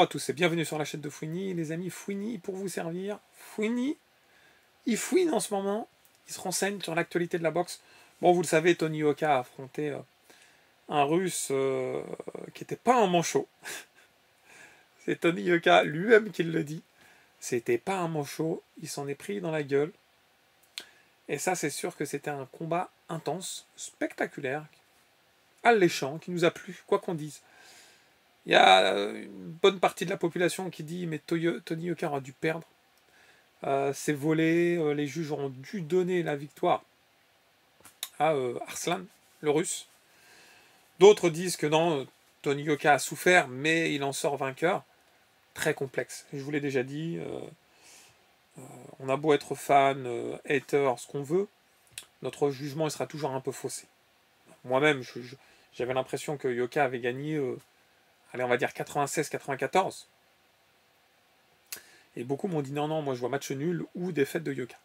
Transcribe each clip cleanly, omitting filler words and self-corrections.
à tous et bienvenue sur la chaîne de Fouini. Les amis, Fouini pour vous servir. Fouini, il fouine en ce moment. Il se renseigne sur l'actualité de la boxe. Bon, vous le savez, Tony Yoka a affronté un Russe qui n'était pas un manchot. C'est Tony Yoka lui-même qui le dit. C'était pas un manchot. Il s'en est pris dans la gueule. Et ça, c'est sûr que c'était un combat intense, spectaculaire, alléchant, qui nous a plu, quoi qu'on dise. Il y a une bonne partie de la population qui dit mais Tony Yoka aura dû perdre. C'est volé, les juges ont dû donner la victoire à Arslan, le russe. D'autres disent que non, Tony Yoka a souffert, mais il en sort vainqueur. Très complexe. Je vous l'ai déjà dit, on a beau être fan, hater, ce qu'on veut, notre jugement il sera toujours un peu faussé. Moi-même, j'avais l'impression que Yoka avait gagné... allez, on va dire 96-94. Et beaucoup m'ont dit non, moi je vois match nul ou défaite de Yoka.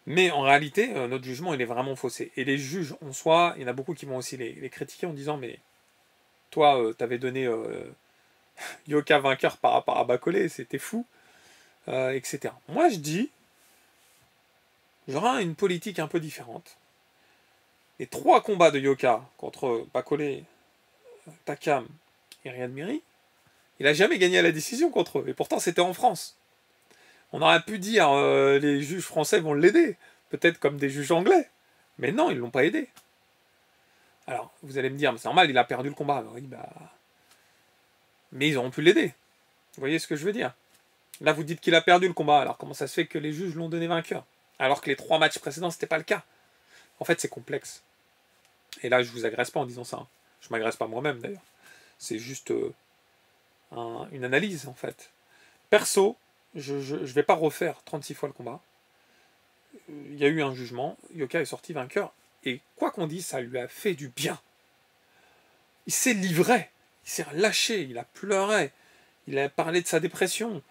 Mais en réalité, notre jugement, il est vraiment faussé. Et les juges en soi, il y en a beaucoup qui vont aussi les critiquer en disant mais toi, t'avais donné Yoka vainqueur par rapport à Bacolé, c'était fou, etc. Moi, je dis, j'aurai une politique un peu différente. Les 3 combats de Yoka contre Bacolé, Takam et Riyad Miri, il n'a jamais gagné à la décision contre eux. Et pourtant, c'était en France. On aurait pu dire les juges français vont l'aider. Peut-être comme des juges anglais. Mais non, ils ne l'ont pas aidé. Alors, vous allez me dire, c'est normal, il a perdu le combat. Oui, mais ils auront pu l'aider. Vous voyez ce que je veux dire? Là, vous dites qu'il a perdu le combat. Alors, comment ça se fait que les juges l'ont donné vainqueur? Alors que les 3 matchs précédents, ce n'était pas le cas. En fait, c'est complexe. Et là, je ne vous agresse pas en disant ça. Je ne m'agresse pas moi-même, d'ailleurs. C'est juste... une analyse en fait. Perso, je ne vais pas refaire 36 fois le combat. Il y a eu un jugement, Yoka est sorti vainqueur, et quoi qu'on dise, ça lui a fait du bien. Il s'est livré, il s'est relâché, il a pleuré, il a parlé de sa dépression,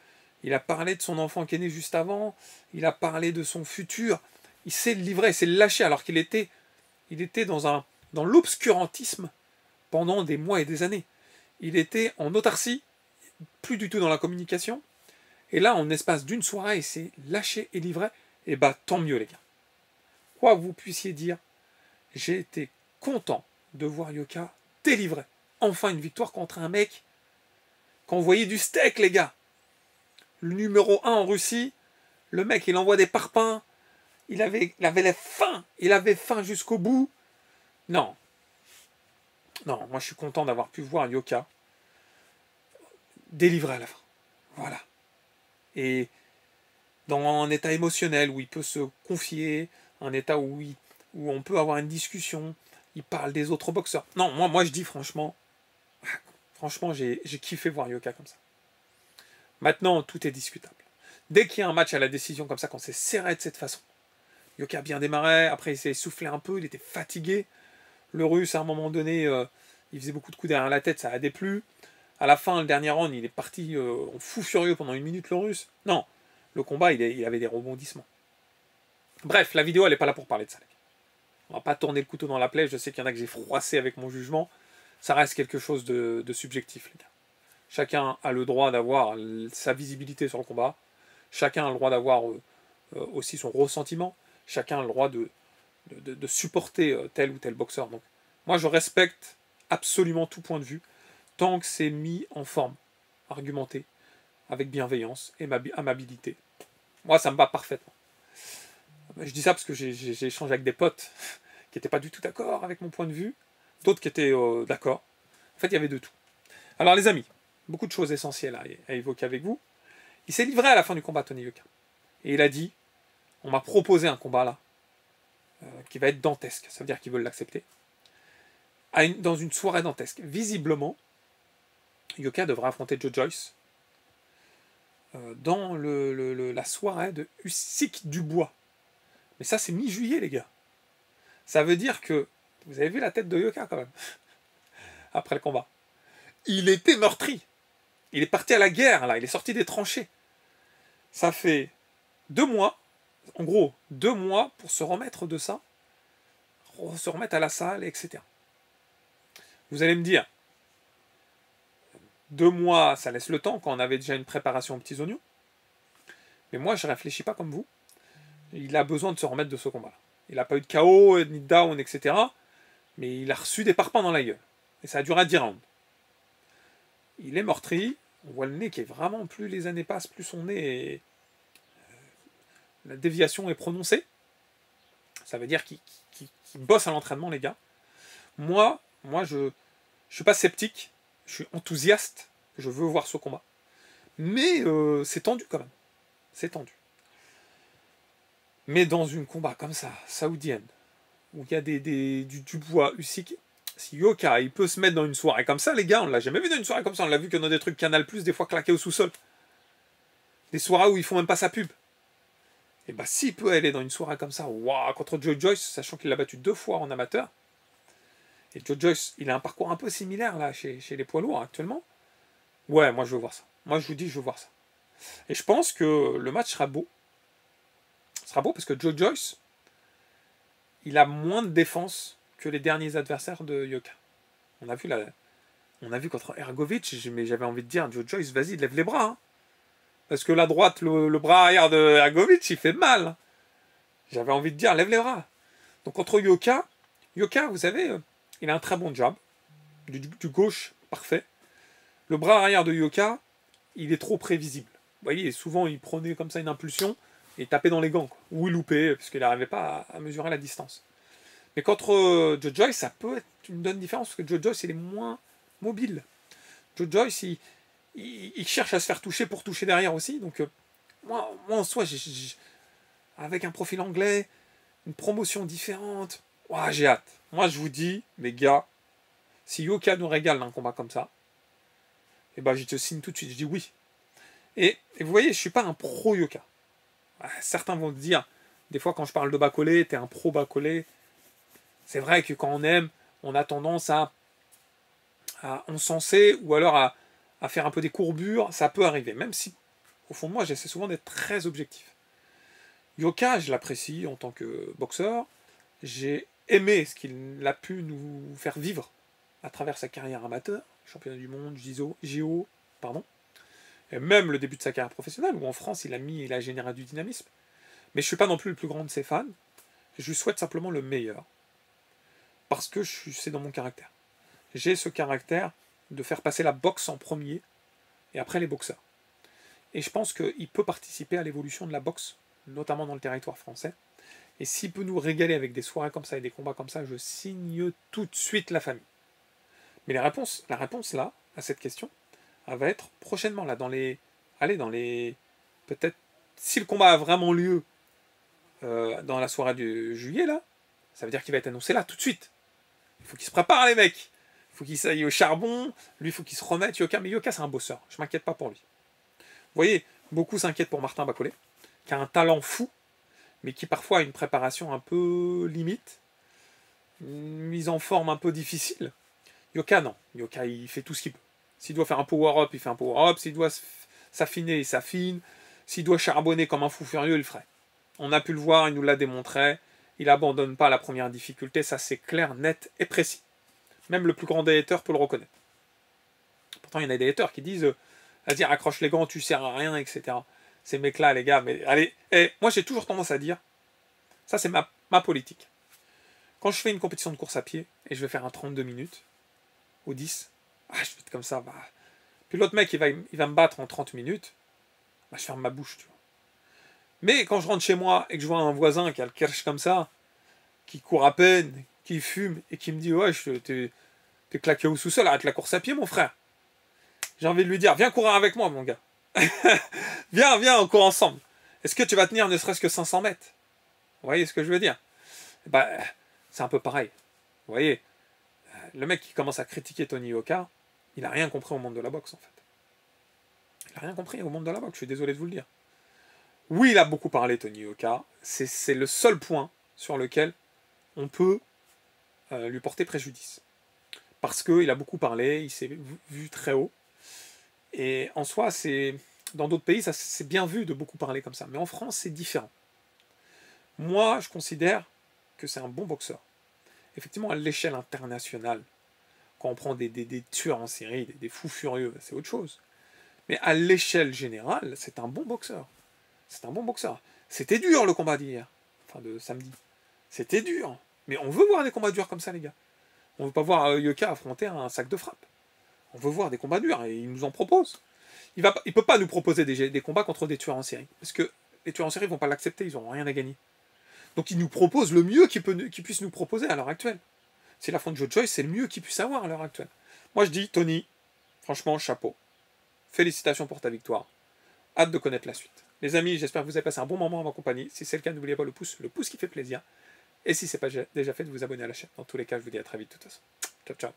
il a parlé de son enfant qui est né juste avant, il a parlé de son futur, il s'est livré, il s'est lâché alors qu'il était, dans l'obscurantisme pendant des mois et des années. Il était en autarcie, plus du tout dans la communication. Et là, en espace d'une soirée, il s'est lâché et livré. Et bah, tant mieux, les gars. Quoi que vous puissiez dire, j'ai été content de voir Yoka délivrer. Enfin, une victoire contre un mec qui envoyait du steak, les gars. Le numéro 1 en Russie, le mec, il envoie des parpaings. Il avait la faim. Il avait faim jusqu'au bout. Non, moi, je suis content d'avoir pu voir Yoka délivré à la fin. Voilà. Et dans un état émotionnel où il peut se confier, un état où on peut avoir une discussion, il parle des autres boxeurs. Non, moi je dis franchement, j'ai kiffé voir Yoka comme ça. Maintenant, tout est discutable. Dès qu'il y a un match à la décision comme ça, quand c'est serré de cette façon, Yoka a bien démarré, après il s'est essoufflé un peu, il était fatigué. Le Russe, à un moment donné, il faisait beaucoup de coups derrière la tête, ça a déplu. À la fin, le dernier round, il est parti en fou furieux pendant 1 minute, le Russe. Non, le combat, il avait des rebondissements. Bref, la vidéo, elle n'est pas là pour parler de ça. On va pas tourner le couteau dans la plaie. Je sais qu'il y en a que j'ai froissé avec mon jugement. Ça reste quelque chose de subjectif, les gars. Chacun a le droit d'avoir sa visibilité sur le combat. Chacun a le droit d'avoir aussi son ressentiment. Chacun a le droit de supporter tel ou tel boxeur. Donc, moi, je respecte absolument tout point de vue, tant que c'est mis en forme, argumenté, avec bienveillance et amabilité. Moi, ça me va parfaitement. Je dis ça parce que j'ai échangé avec des potes qui n'étaient pas du tout d'accord avec mon point de vue, d'autres qui étaient d'accord. En fait, il y avait de tout. Alors, les amis, beaucoup de choses essentielles à évoquer avec vous. Il s'est livré à la fin du combat, Tony Yoka. Et il a dit, on m'a proposé un combat là, qui va être dantesque. Ça veut dire qu'ils veulent l'accepter. Dans une soirée dantesque. Visiblement, Yoka devra affronter Joe Joyce dans la soirée de Usyk Dubois. Mais ça, c'est mi-juillet, les gars. Ça veut dire que... Vous avez vu la tête de Yoka, quand même, après le combat. Il était meurtri. Il est parti à la guerre, là. Il est sorti des tranchées. Ça fait 2 mois, en gros, 2 mois pour se remettre de ça, se remettre à la salle, etc. Vous allez me dire, 2 mois, ça laisse le temps quand on avait déjà une préparation aux petits oignons. Mais moi, je ne réfléchis pas comme vous. Il a besoin de se remettre de ce combat-là. Il n'a pas eu de KO, ni de down, etc. Mais il a reçu des parpaings dans la gueule. Et ça a duré 10 rounds. Il est meurtri. On voit le nez qui est vraiment, plus les années passent, plus son nez est... La déviation est prononcée. Ça veut dire qu'il bosse à l'entraînement, les gars. Moi, je ne suis pas sceptique. Je suis enthousiaste. Je veux voir ce combat. Mais c'est tendu quand même. C'est tendu. Mais dans une combat comme ça, saoudienne, où il y a du bois, Usyk, si Yoka, il peut se mettre dans une soirée comme ça, les gars, on l'a jamais vu dans une soirée comme ça, on l'a vu que dans des trucs Canal+, des fois claqués au sous-sol. Des soirées où ils font même pas sa pub. Et bah s'il peut aller dans une soirée comme ça, waouh, contre Joe Joyce, sachant qu'il l'a battu 2 fois en amateur, et Joe Joyce, il a un parcours un peu similaire là chez les poids lourds actuellement, ouais, moi je veux voir ça. Moi je vous dis, je veux voir ça. Et je pense que le match sera beau. Ce sera beau parce que Joe Joyce, il a moins de défense que les derniers adversaires de Yoka. On a vu contre Ergovic, mais j'avais envie de dire, Joe Joyce, vas-y, lève les bras. Hein. Parce que la droite, le bras arrière de Ergovic, il fait mal. J'avais envie de dire, lève les bras. Donc contre Yoka, vous savez, il a un très bon jab. Du gauche, parfait. Le bras arrière de Yoka, il est trop prévisible. Vous voyez, souvent, il prenait comme ça une impulsion et il tapait dans les gants. Quoi. Ou il loupait, parce qu'il n'arrivait pas à mesurer la distance. Mais contre Joe Joyce, ça peut être une bonne différence, parce que Joe Joyce, il est moins mobile. Joe Joyce, il cherche à se faire toucher pour toucher derrière aussi. Donc, moi en soi, avec un profil anglais, une promotion différente, ouah, j'ai hâte. Moi, je vous dis, les gars, si Yoka nous régale d'un combat comme ça, eh ben, je te signe tout de suite. Je dis oui. Et vous voyez, je ne suis pas un pro-Yoka. Certains vont te dire, des fois, quand je parle de bas-collé, t'es un pro-bas-collé. C'est vrai que quand on aime, on a tendance à encenser ou alors à faire un peu des courbures. Ça peut arriver, même si, au fond de moi, j'essaie souvent d'être très objectif. Yoka, je l'apprécie en tant que boxeur. J'ai aimé ce qu'il a pu nous faire vivre à travers sa carrière amateur, championnat du monde, JO, pardon. Et même le début de sa carrière professionnelle, où en France, il a généré du dynamisme. Mais je ne suis pas non plus le plus grand de ses fans. Je lui souhaite simplement le meilleur. Parce que c'est dans mon caractère. J'ai ce caractère de faire passer la boxe en premier et après les boxeurs. Et je pense qu'il peut participer à l'évolution de la boxe, notamment dans le territoire français. Et s'il peut nous régaler avec des soirées comme ça et des combats comme ça, je signe tout de suite la famille. Mais la réponse là, à cette question, elle va être prochainement, là, peut-être, si le combat a vraiment lieu dans la soirée du juillet, là, ça veut dire qu'il va être annoncé là, tout de suite. Il faut qu'il se prépare, les mecs. Il faut qu'il s'aille au charbon. Lui, il faut qu'il se remette. Yoka, mais Yoka, c'est un bosseur. Je m'inquiète pas pour lui. Vous voyez, beaucoup s'inquiètent pour Martin Bacolé, qui a un talent fou, mais qui parfois a une préparation un peu limite, une mise en forme un peu difficile. Yoka, non. Yoka, il fait tout ce qu'il peut. S'il doit faire un power-up, il fait un power-up. S'il doit s'affiner, il s'affine. S'il doit charbonner comme un fou furieux, il le ferait. On a pu le voir, il nous l'a démontré. Il n'abandonne pas la première difficulté, ça c'est clair, net et précis. Même le plus grand des haters peut le reconnaître. Pourtant, il y en a des haters qui disent vas-y, raccroche les gants, tu sers à rien, etc. Ces mecs-là, les gars, mais allez, moi j'ai toujours tendance à dire, ça c'est ma politique. Quand je fais une compétition de course à pied et je vais faire un 32 minutes, ou 10, je vais être comme ça, puis l'autre mec il va me battre en 30 minutes, je ferme ma bouche, tu vois. Mais quand je rentre chez moi et que je vois un voisin qui a le kirsch comme ça, qui court à peine, qui fume et qui me dit ouais, t'es claqué au sous-sol, arrête la course à pied, mon frère. J'ai envie de lui dire viens courir avec moi, mon gars. viens, on court ensemble. Est-ce que tu vas tenir ne serait-ce que 500 mètres? Vous voyez ce que je veux dire? C'est un peu pareil. Vous voyez, le mec qui commence à critiquer Tony Yoka, il n'a rien compris au monde de la boxe, en fait. Il n'a rien compris au monde de la boxe, je suis désolé de vous le dire. Oui, il a beaucoup parlé, Tony Yoka. C'est le seul point sur lequel on peut lui porter préjudice. Parce qu'il a beaucoup parlé, il s'est vu très haut. Et en soi, dans d'autres pays, ça c'est bien vu de beaucoup parler comme ça. Mais en France, c'est différent. Moi, je considère que c'est un bon boxeur. Effectivement, à l'échelle internationale, Quand on prend des tueurs en série, des fous furieux, c'est autre chose. Mais à l'échelle générale, c'est un bon boxeur. C'est un bon boxeur. C'était dur le combat d'hier. Enfin, de samedi. C'était dur. Mais on veut voir des combats durs comme ça, les gars. On veut pas voir Yoka affronter un sac de frappe. On veut voir des combats durs et il nous en propose. Il peut pas nous proposer des combats contre des tueurs en série. Parce que les tueurs en série vont pas l'accepter, ils n'auront rien à gagner. Donc il nous propose le mieux qu'il puisse nous proposer à l'heure actuelle. Si la affronte Joe Joyce, c'est le mieux qu'il puisse avoir à l'heure actuelle. Moi je dis, Tony, franchement, chapeau. Félicitations pour ta victoire. Hâte de connaître la suite. Les amis, j'espère que vous avez passé un bon moment en ma compagnie. Si c'est le cas, n'oubliez pas le pouce qui fait plaisir. Et si ce n'est pas déjà fait, de vous abonner à la chaîne. Dans tous les cas, je vous dis à très vite de toute façon. Ciao, ciao.